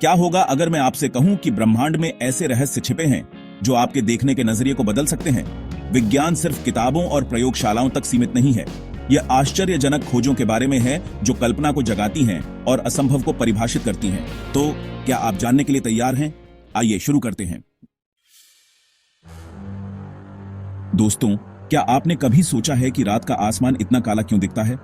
क्या होगा अगर मैं आपसे कहूं कि ब्रह्मांड में ऐसे रहस्य छिपे हैं जो आपके देखने के नजरिए को बदल सकते हैं? विज्ञान सिर्फ किताबों और प्रयोगशालाओं तक सीमित नहीं है। यह आश्चर्यजनक खोजों के बारे में है जो कल्पना को जगाती हैं और असंभव को परिभाषित करती हैं। तो क्या आप जानने के लिए तैयार हैं? आइए शुरू करते हैं। दोस्तों, क्या आपने कभी सोचा है कि रात का आसमान इतना काला क्यों दिखता है?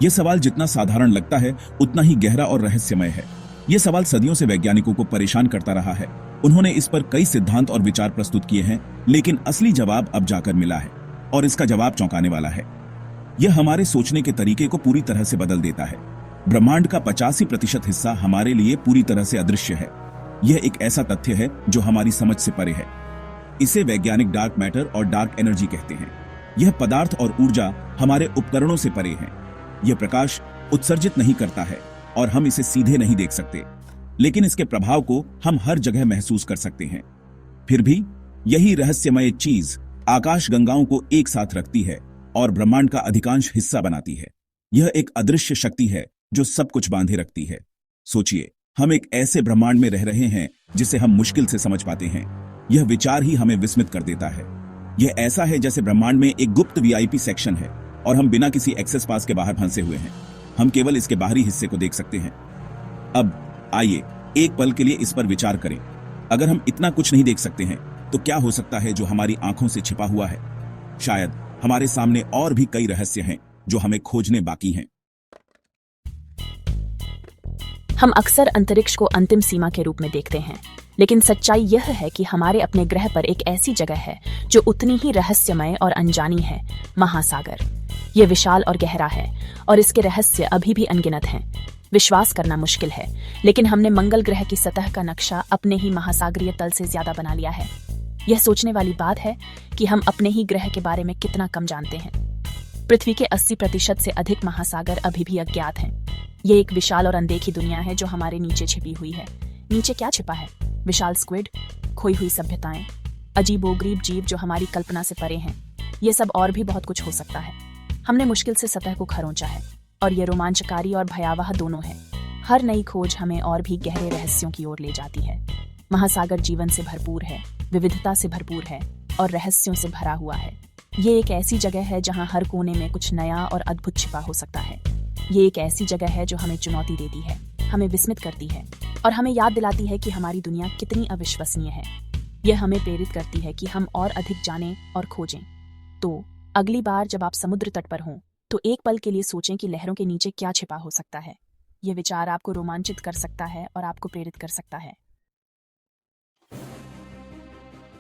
यह सवाल जितना साधारण लगता है उतना ही गहरा और रहस्यमय है। यह सवाल सदियों से वैज्ञानिकों को परेशान करता रहा है। उन्होंने इस पर कई सिद्धांत और विचार प्रस्तुत किए हैं, लेकिन असली जवाब अब जाकर मिला है और इसका जवाब चौंकाने वाला है। यह हमारे सोचने के तरीके को पूरी तरह से बदल देता है। ब्रह्मांड का 85% हिस्सा हमारे लिए पूरी तरह से अदृश्य है। यह एक ऐसा तथ्य है जो हमारी समझ से परे है। इसे वैज्ञानिक डार्क मैटर और डार्क एनर्जी कहते हैं। यह पदार्थ और ऊर्जा हमारे उपकरणों से परे है। यह प्रकाश उत्सर्जित नहीं करता है और हम इसे सीधे नहीं देख सकते, लेकिन इसके प्रभाव को हम हर जगह महसूस कर सकते हैं। फिर भी यही रहस्यमय चीज आकाशगंगाओं को एक साथ रखती है और ब्रह्मांड का अधिकांश हिस्सा बनाती है। यह एक अदृश्य शक्ति है जो सब कुछ बांधे रखती है। सोचिए, हम एक ऐसे ब्रह्मांड में रह रहे हैं जिसे हम मुश्किल से समझ पाते हैं। यह विचार ही हमें विस्मित कर देता है। यह ऐसा है जैसे ब्रह्मांड में एक गुप्त वीआईपी सेक्शन है और हम बिना किसी एक्सेस पास के बाहर फंसे हुए हैं। हम केवल इसके बाहरी हिस्से को देख सकते हैं। अब आइए एक पल के लिए इस पर विचार करें। अगर हम इतना कुछ नहीं देख सकते हैं तो क्या हो सकता है जो हमारी आंखों से छिपा हुआ है? शायद हमारे सामने और भी कई रहस्य हैं जो हमें खोजने बाकी हैं। हम अक्सर अंतरिक्ष को अंतिम सीमा के रूप में देखते हैं, लेकिन सच्चाई यह है कि हमारे अपने ग्रह पर एक ऐसी जगह है जो उतनी ही रहस्यमय और अनजानी है, महासागर। यह विशाल और गहरा है और इसके रहस्य अभी भी अनगिनत हैं। विश्वास करना मुश्किल है, लेकिन हमने मंगल ग्रह की सतह का नक्शा अपने ही महासागरीय तल से ज्यादा बना लिया है। यह सोचने वाली बात है कि हम अपने ही ग्रह के बारे में कितना कम जानते हैं। पृथ्वी के 80% से अधिक महासागर अभी भी अज्ञात हैं। यह एक विशाल और अनदेखी दुनिया है जो हमारे नीचे छिपी हुई है। नीचे क्या छिपा है? विशाल स्क्विड, खोई हुई सभ्यताएं, अजीबोगरीब जीव जो हमारी कल्पना से परे हैं। यह सब और भी बहुत कुछ हो सकता है। हमने मुश्किल से सतह को खरोंचा है और यह रोमांचकारी और भयावह दोनों है। हर नई खोज हमें और भी गहरे रहस्यों की ओर ले जाती है। महासागर जीवन से भरपूर है, विविधता से भरपूर है और रहस्यों से भरा हुआ है। ये एक ऐसी जगह है जहां हर कोने में कुछ नया और अद्भुत छिपा हो सकता है। ये एक ऐसी जगह है जो हमें चुनौती देती है, हमें विस्मित करती है और हमें याद दिलाती है कि हमारी दुनिया कितनी अविश्वसनीय है। यह हमें प्रेरित करती है कि हम और अधिक जानें और खोजें। तो अगली बार जब आप समुद्र तट पर हों, तो एक पल के लिए सोचें कि लहरों के नीचे क्या छिपा हो सकता है। यह विचार आपको रोमांचित कर सकता है और आपको प्रेरित कर सकता है।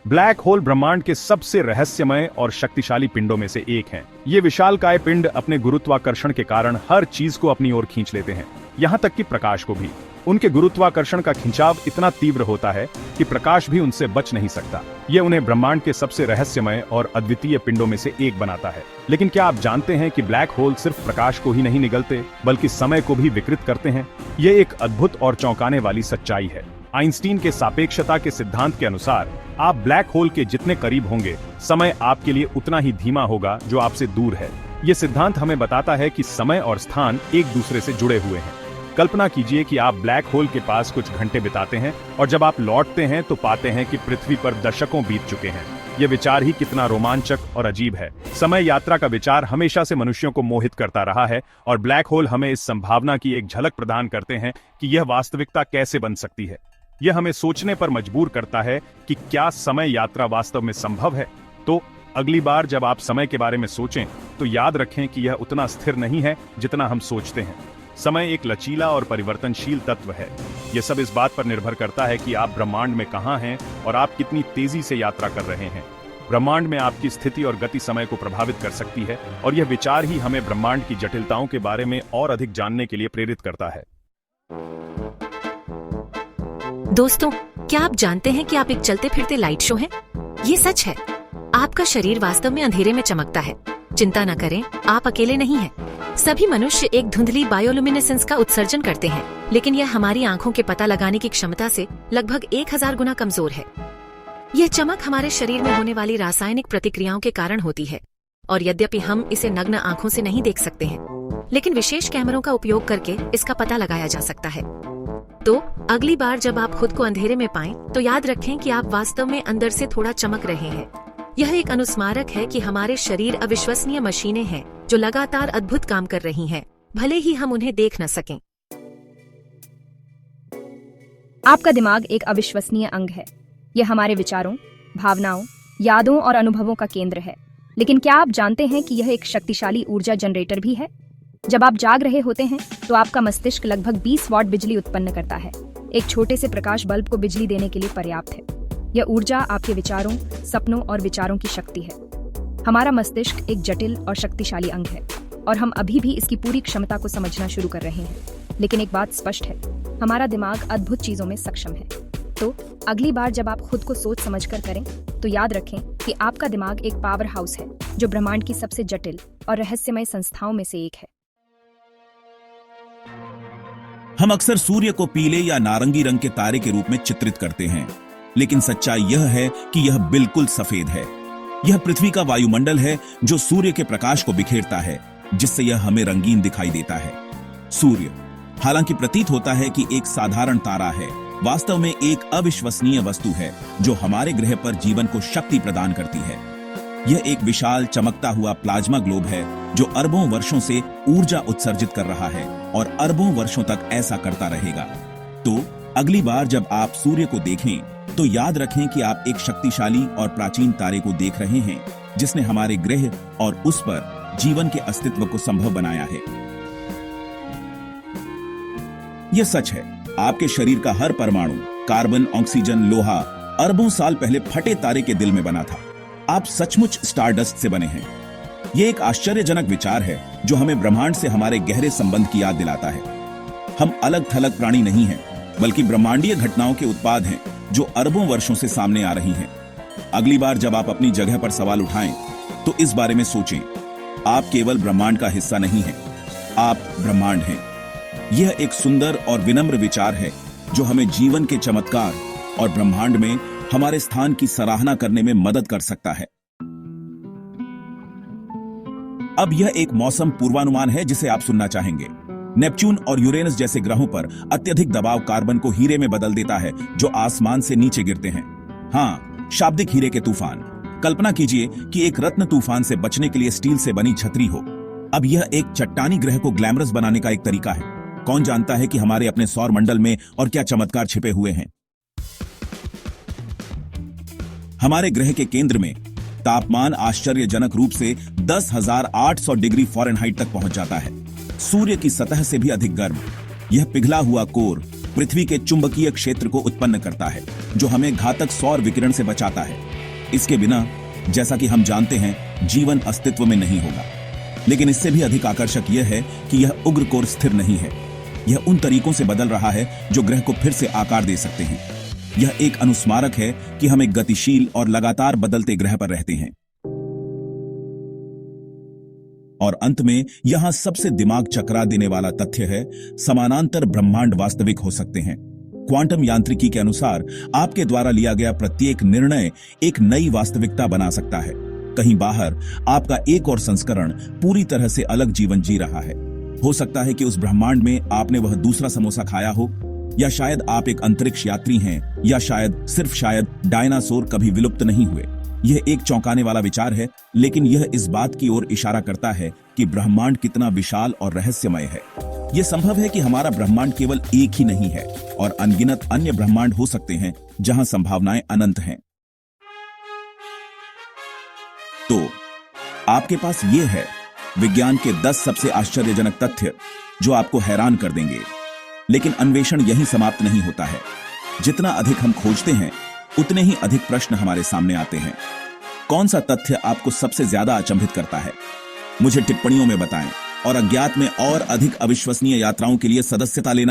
ब्लैक होल ब्रह्मांड के सबसे रहस्यमय और शक्तिशाली पिंडों में से एक हैं। ये विशालकाय पिंड अपने गुरुत्वाकर्षण के कारण हर चीज को अपनी ओर खींच लेते हैं, यहां तक कि प्रकाश को भी। उनके गुरुत्वाकर्षण का खिंचाव इतना तीव्र होता है कि प्रकाश भी उनसे बच नहीं सकता। ये उन्हें ब्रह्मांड के सबसे रहस्यमय और अद्वितीय पिंडों में से एक बनाता है। लेकिन क्या आप जानते हैं कि ब्लैक होल सिर्फ प्रकाश को ही नहीं निगलते, बल्कि समय को भी विकृत करते हैं? ये एक अद्भुत और चौंकाने वाली सच्चाई है। आइंस्टीन के सापेक्षता के सिद्धांत के अनुसार आप ब्लैक होल के जितने करीब होंगे, समय आपके लिए उतना ही धीमा होगा जो आपसे दूर है। ये सिद्धांत हमें बताता है कि समय और स्थान एक दूसरे से जुड़े हुए हैं। कल्पना कीजिए कि आप ब्लैक होल के पास कुछ घंटे बिताते हैं और जब आप लौटते हैं तो पाते हैं कि पृथ्वी पर दशकों बीत चुके हैं। यह विचार ही कितना रोमांचक और अजीब है। समय यात्रा का विचार हमेशा से मनुष्यों को मोहित करता रहा है और ब्लैक होल हमें इस संभावना की एक झलक प्रदान करते हैं कि यह वास्तविकता कैसे बन सकती है। यह हमें सोचने पर मजबूर करता है कि क्या समय यात्रा वास्तव में संभव है। तो अगली बार जब आप समय के बारे में सोचें तो याद रखें कि यह उतना स्थिर नहीं है जितना हम सोचते हैं। समय एक लचीला और परिवर्तनशील तत्व है। यह सब इस बात पर निर्भर करता है कि आप ब्रह्मांड में कहां हैं और आप कितनी तेजी से यात्रा कर रहे हैं। ब्रह्मांड में आपकी स्थिति और गति समय को प्रभावित कर सकती है और यह विचार ही हमें ब्रह्मांड की जटिलताओं के बारे में और अधिक जानने के लिए प्रेरित करता है। दोस्तों, क्या आप जानते हैं कि आप एक चलते फिरते लाइट शो हैं? ये सच है। आपका शरीर वास्तव में अंधेरे में चमकता है। चिंता न करें, आप अकेले नहीं हैं। सभी मनुष्य एक धुंधली बायोलुमिनेसेंस का उत्सर्जन करते हैं, लेकिन यह हमारी आंखों के पता लगाने की क्षमता से लगभग 1000 गुना कमजोर है। यह चमक हमारे शरीर में होने वाली रासायनिक प्रतिक्रियाओं के कारण होती है और यद्यपि हम इसे नग्न आंखों से नहीं देख सकते हैं, लेकिन विशेष कैमरों का उपयोग करके इसका पता लगाया जा सकता है। तो अगली बार जब आप खुद को अंधेरे में पाएं, तो याद रखें कि आप वास्तव में अंदर से थोड़ा चमक रहे हैं। यह एक अनुस्मारक है कि हमारे शरीर अविश्वसनीय मशीनें हैं जो लगातार अद्भुत काम कर रही हैं, भले ही हम उन्हें देख न सकें। आपका दिमाग एक अविश्वसनीय अंग है। यह हमारे विचारों, भावनाओं, यादों और अनुभवों का केंद्र है। लेकिन क्या आप जानते हैं कि यह एक शक्तिशाली ऊर्जा जनरेटर भी है? जब आप जाग रहे होते हैं तो आपका मस्तिष्क लगभग 20 वॉट बिजली उत्पन्न करता है। एक छोटे से प्रकाश बल्ब को बिजली देने के लिए पर्याप्त है। यह ऊर्जा आपके विचारों, सपनों और विचारों की शक्ति है। हमारा मस्तिष्क एक जटिल और शक्तिशाली अंग है और हम अभी भी इसकी पूरी क्षमता को समझना शुरू कर रहे हैं। लेकिन एक बात स्पष्ट है, हमारा दिमाग अद्भुत चीजों में सक्षम है। तो अगली बार जब आप खुद को सोच समझकर करें, तो याद रखें कि आपका दिमाग एक पावर हाउस है जो ब्रह्मांड की सबसे जटिल और रहस्यमय संस्थाओं में से एक है। हम अक्सर सूर्य को पीले या नारंगी रंग के तारे के रूप में चित्रित करते हैं, लेकिन सच्चाई यह है कि यह बिल्कुल सफेद है। यह पृथ्वी का वायुमंडल है जो सूर्य के प्रकाश को बिखेरता है, जिससे यह हमें रंगीन दिखाई देता है। सूर्य हालांकि प्रतीत होता है कि एक साधारण तारा है, वास्तव में एक अविश्वसनीय वस्तु है जो हमारे ग्रह पर जीवन को शक्ति प्रदान करती है। यह एक विशाल चमकता हुआ प्लाज्मा ग्लोब है जो अरबों वर्षों से ऊर्जा उत्सर्जित कर रहा है और अरबों वर्षों तक ऐसा करता रहेगा। तो अगली बार जब आप सूर्य को देखें तो याद रखें कि आप एक शक्तिशाली और प्राचीन तारे को देख रहे हैं जिसने हमारे ग्रह और उस पर जीवन के अस्तित्व को संभव बनाया है। यह सच है, आपके शरीर का हर परमाणु, कार्बन, ऑक्सीजन, लोहा अरबों साल पहले फटे तारे के दिल में बना था। आप सचमुच स्टारडस्ट से बने हैं। यह एक आश्चर्यजनक विचार है जो हमें ब्रह्मांड से हमारे गहरे संबंध की याद दिलाता है। हम अलग थलग प्राणी नहीं हैं, बल्कि ब्रह्मांडीय घटनाओं के उत्पाद हैं जो अरबों वर्षों से सामने आ रही हैं। अगली बार जब आप अपनी जगह पर सवाल उठाएं, तो इस बारे में सोचें, आप केवल ब्रह्मांड का हिस्सा नहीं हैं, आप ब्रह्मांड हैं। यह एक सुंदर और विनम्र विचार है जो हमें जीवन के चमत्कार और ब्रह्मांड में हमारे स्थान की सराहना करने में मदद कर सकता है। अब यह एक मौसम पूर्वानुमान है जिसे आप सुनना चाहेंगे। नेपच्यून और यूरेनस जैसे ग्रहों पर अत्यधिक दबाव कार्बन को हीरे में बदल देता है जो आसमान से नीचे गिरते हैं। हाँ, शाब्दिक हीरे के तूफान। कल्पना कीजिए कि एक रत्न तूफान से बचने के लिए स्टील से बनी छतरी हो। अब यह एक चट्टानी ग्रह को ग्लैमरस बनाने का एक तरीका है। कौन जानता है कि हमारे अपने सौर मंडल में और क्या चमत्कार छिपे हुए हैं। हमारे ग्रह के केंद्र में तापमान आश्चर्यजनक रूप से 10,800 डिग्री फ़ारेनहाइट तक पहुंच जाता है, सूर्य की सतह से भी अधिक गर्म। यह पिघला हुआ कोर पृथ्वी के चुंबकीय क्षेत्र को उत्पन्न करता है जो हमें घातक सौर विकिरण से बचाता है। इसके बिना, जैसा कि हम जानते हैं, जीवन अस्तित्व में नहीं होगा। लेकिन इससे भी अधिक आकर्षक यह है कि यह उग्र कोर स्थिर नहीं है। यह उन तरीकों से बदल रहा है जो ग्रह को फिर से आकार दे सकते हैं। यह एक अनुस्मारक है कि हम एक गतिशील और लगातार बदलते ग्रह पर रहते हैं। और अंत में यहां सबसे दिमाग चकरा देने वाला तथ्य है, समानांतर ब्रह्मांड वास्तविक हो सकते हैं। क्वांटम यांत्रिकी के अनुसार आपके द्वारा लिया गया प्रत्येक निर्णय एक नई वास्तविकता बना सकता है। कहीं बाहर आपका एक और संस्करण पूरी तरह से अलग जीवन जी रहा है। हो सकता है कि उस ब्रह्मांड में आपने वह दूसरा समोसा खाया हो, या शायद आप एक अंतरिक्ष यात्री हैं, या शायद डायनासोर कभी विलुप्त नहीं हुए। यह एक चौंकाने वाला विचार है, लेकिन यह इस बात की ओर इशारा करता है कि ब्रह्मांड कितना विशाल और रहस्यमय है। यह संभव है कि हमारा ब्रह्मांड केवल एक ही नहीं है और अनगिनत अन्य ब्रह्मांड हो सकते हैं जहां संभावनाएं अनंत हैं। तो आपके पास यह है विज्ञान के 10 सबसे आश्चर्यजनक तथ्य जो आपको हैरान कर देंगे। लेकिन अन्वेषण यहीं समाप्त नहीं होता है। जितना अधिक हम खोजते हैं, उतने ही अधिक प्रश्न हमारे सामने आते हैं। कौन सा तथ्य आपको सबसे ज्यादा अचंभित करता है? मुझे टिप्पणियों में बताएं और अज्ञात में और अधिक अविश्वसनीय यात्राओं के लिए सदस्यता लेना